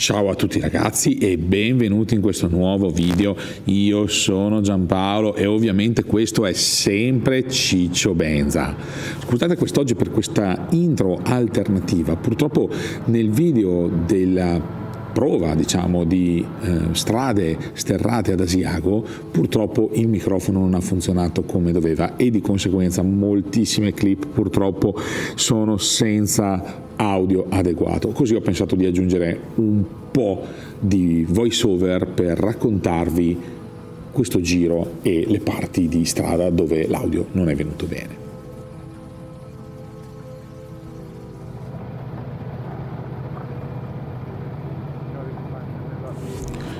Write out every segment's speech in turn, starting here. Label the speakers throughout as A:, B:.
A: Ciao a tutti ragazzi e benvenuti in questo nuovo video. Io sono Giampaolo e ovviamente questo è sempre Ciccio Benza. Scusate quest'oggi per questa intro alternativa. Purtroppo nel video della prova di strade sterrate ad Asiago purtroppo il microfono non ha funzionato come doveva e di conseguenza moltissime clip purtroppo sono senza audio adeguato. Così ho pensato di aggiungere un po' di voice over per raccontarvi questo giro e le parti di strada dove l'audio non è venuto bene.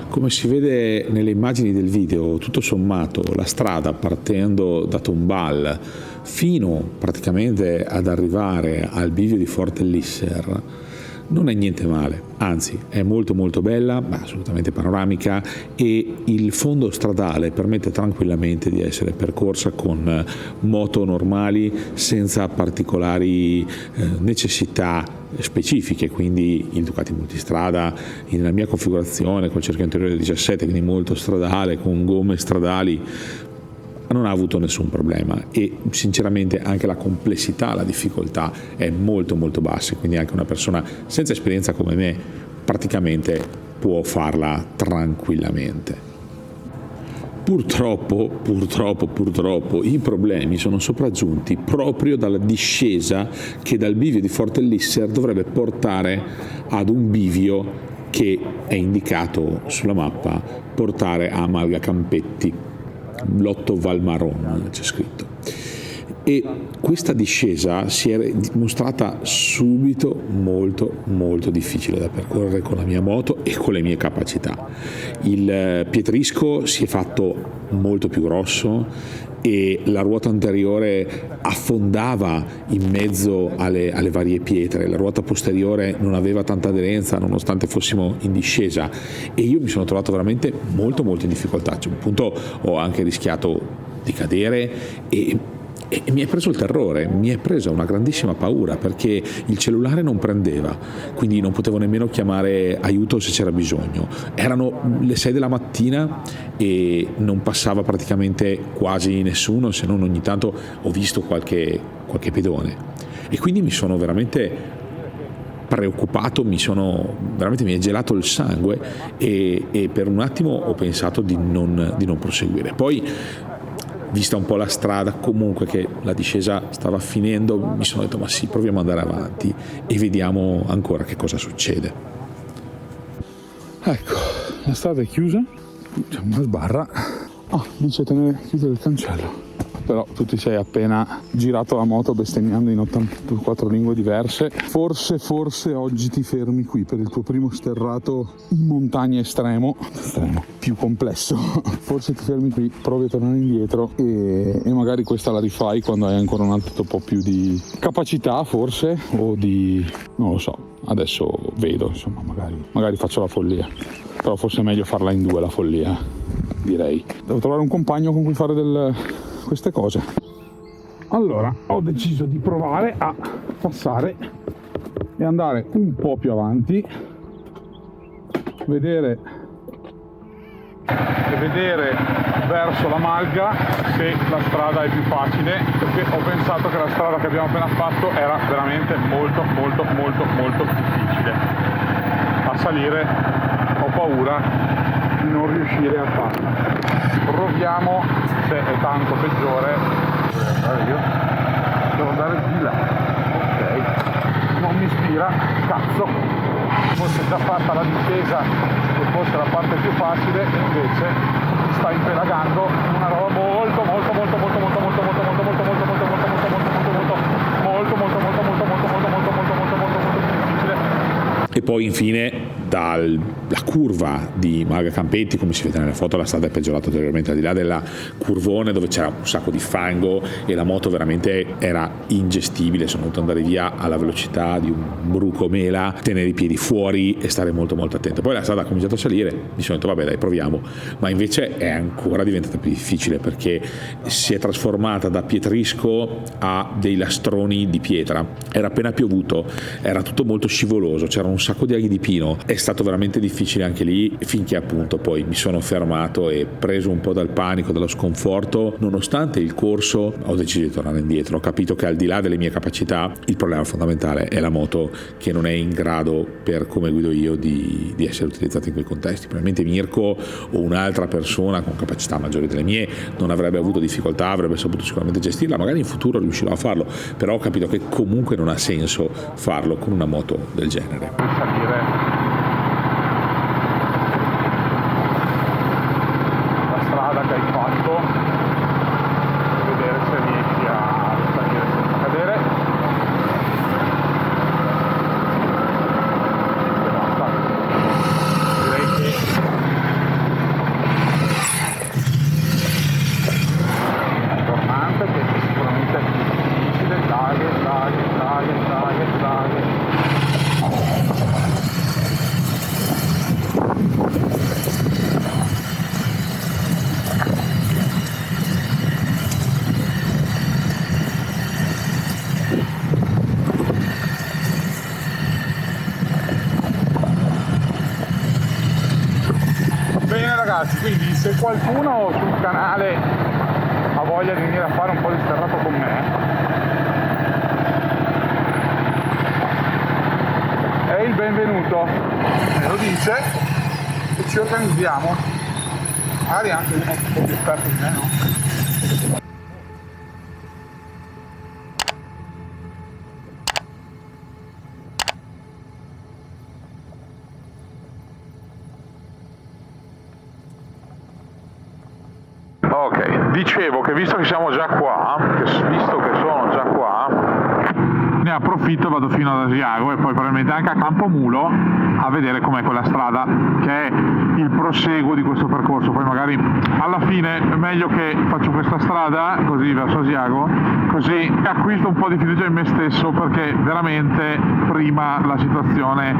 A: Come si vede nelle immagini del video, tutto sommato la strada partendo da Tombal fino praticamente ad arrivare al bivio di Fortellisser non è niente male, anzi è molto bella, ma assolutamente panoramica, e il fondo stradale permette tranquillamente di essere percorsa con moto normali senza particolari necessità specifiche. Quindi il Ducati multistrada nella mia configurazione col cerchio anteriore 17, quindi molto stradale, con gomme stradali, non ha avuto nessun problema e sinceramente anche la complessità, la difficoltà è molto bassa, quindi anche una persona senza esperienza come me praticamente può farla tranquillamente. Purtroppo i problemi sono sopraggiunti proprio dalla discesa che dal bivio di Fortellisser dovrebbe portare ad un bivio che è indicato sulla mappa portare a Malga Campetti, Lotto Valmaron c'è scritto, e questa discesa si è dimostrata subito molto difficile da percorrere con la mia moto e con le mie capacità. Il pietrisco si è fatto molto più grosso e la ruota anteriore affondava in mezzo alle varie pietre, la ruota posteriore non aveva tanta aderenza nonostante fossimo in discesa e io mi sono trovato veramente molto in difficoltà. C'è un punto ho anche rischiato di cadere e mi è preso il terrore, mi è presa una grandissima paura perché il cellulare non prendeva, quindi non potevo nemmeno chiamare aiuto se c'era bisogno. Erano le 6 della mattina e non passava praticamente quasi nessuno, se non ogni tanto ho visto qualche pedone e quindi mi sono veramente preoccupato, mi è gelato il sangue e per un attimo ho pensato di non proseguire. Poi, vista un po' la strada, comunque che la discesa stava finendo, mi sono detto ma sì, proviamo ad andare avanti e vediamo ancora che cosa succede.
B: Ecco, la strada è chiusa, c'è una sbarra, dice tenere chiuso il cancello, però tu ti sei appena girato la moto bestemmiando in 84 lingue diverse. Forse oggi ti fermi qui per il tuo primo sterrato in montagna estremo più complesso. Forse ti fermi qui, provi a tornare indietro e magari questa la rifai quando hai ancora un altro po' più di capacità, forse, o di, non lo so, adesso vedo, insomma, magari faccio la follia, però forse è meglio farla in due la follia, direi. Devo trovare un compagno con cui fare queste cose. Allora ho deciso di provare a passare e andare un po' più avanti, vedere verso la Malga se la strada è più facile, perché ho pensato che la strada che abbiamo appena fatto era veramente molto difficile. A salire ho paura di non riuscire a farla. Proviamo se è tanto peggiore. Devo andare di là. Ok, non mi ispira, cazzo. Fosse già fatta la discesa e fosse la parte più facile, invece mi sta impelagando una roba molto difficile.
A: E poi infine dalla curva di Malga Campetti, come si vede nelle foto, la strada è peggiorata ulteriormente, al di là della curvone dove c'era un sacco di fango e la moto veramente era ingestibile. Sono dovuto andare via alla velocità di un bruco mela, tenere i piedi fuori e stare molto attento. Poi la strada ha cominciato a salire, mi sono detto vabbè dai, proviamo, ma invece è ancora diventata più difficile perché si è trasformata da pietrisco a dei lastroni di pietra. Era appena piovuto, era tutto molto scivoloso, c'era un sacco di aghi di pino, è stato veramente difficile anche lì, finché appunto poi mi sono fermato e preso un po' dal panico, dallo sconforto, nonostante il corso ho deciso di tornare indietro. Ho capito che al di là delle mie capacità il problema fondamentale è la moto che non è in grado, per come guido io, di essere utilizzata in quei contesti. Probabilmente Mirko o un'altra persona con capacità maggiori delle mie non avrebbe avuto difficoltà, avrebbe saputo sicuramente gestirla, magari in futuro riuscirò a farlo, però ho capito che comunque non ha senso farlo con una moto del genere.
B: Salire la strada che hai fatto, vedere se riesci a salire senza cadere. E basta. Direi che tornante, che sicuramente è più difficile. Dai. Bene ragazzi, quindi se qualcuno sul canale ha voglia di venire a fare un po' di sterrato con me, è il benvenuto, me lo dice e ci organizziamo, magari anche uno un po' più esperto di me, no? Ok, dicevo che visto che siamo già qua, visto che sono già qua, ne approfitto e vado fino ad Asiago e poi probabilmente anche a Campomulo a vedere com'è quella strada, che è il proseguo di questo percorso. Poi magari alla fine è meglio che faccio questa strada così verso Asiago, così acquisto un po' di fiducia in me stesso, perché veramente prima la situazione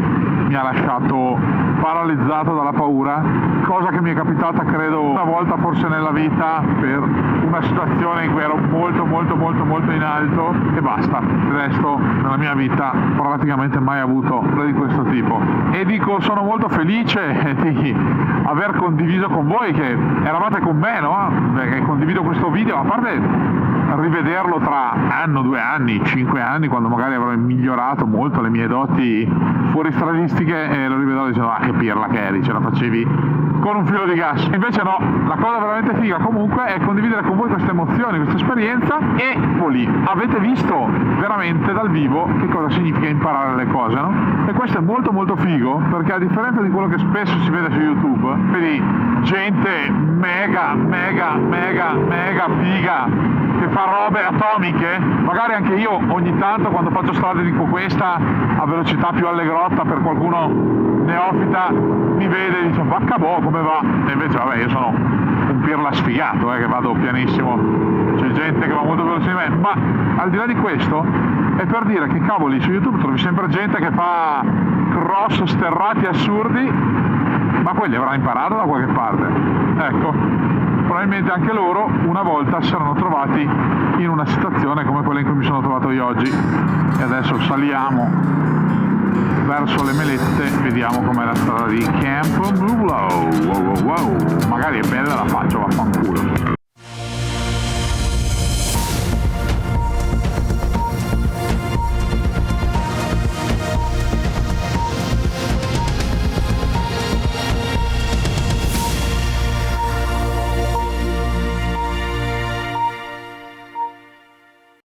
B: mi ha lasciato paralizzato dalla paura, cosa che mi è capitata credo una volta forse nella vita, per una situazione in cui ero molto in alto e basta. Il resto nella mia vita praticamente mai avuto nulla di questo tipo, e dico sono molto felice di aver condiviso con voi, che eravate con me, no? Perché condivido questo video, a parte rivederlo tra anno, 2 anni, 5 anni, quando magari avrò migliorato molto le mie doti fuoristradistiche, e lo rivedrò dicendo che pirla che eri, ce la facevi con un filo di gas. Invece no, la cosa veramente figa comunque è condividere con voi queste emozioni, questa esperienza, e lì avete visto veramente dal vivo che cosa significa imparare le cose, no? E questo è molto figo, perché a differenza di quello che spesso si vede su YouTube, vedi gente mega figa che fa robe atomiche, magari anche io ogni tanto quando faccio strade tipo questa a velocità più allegrotta, per qualcuno neofita mi vede e dice vacca boh, come va? E invece vabbè, io sono un pirla sfigato, che vado pianissimo, c'è gente che va molto veloce di me, ma al di là di questo è per dire che cavoli, su YouTube trovi sempre gente che fa cross sterrati assurdi, ma quelli avranno imparato da qualche parte. Ecco, probabilmente anche loro una volta si erano trovati in una situazione come quella in cui mi sono trovato io oggi. E adesso saliamo verso le Melette, vediamo com'è la strada di Campomulo. Wow. Magari è bella, la faccio, vaffanculo.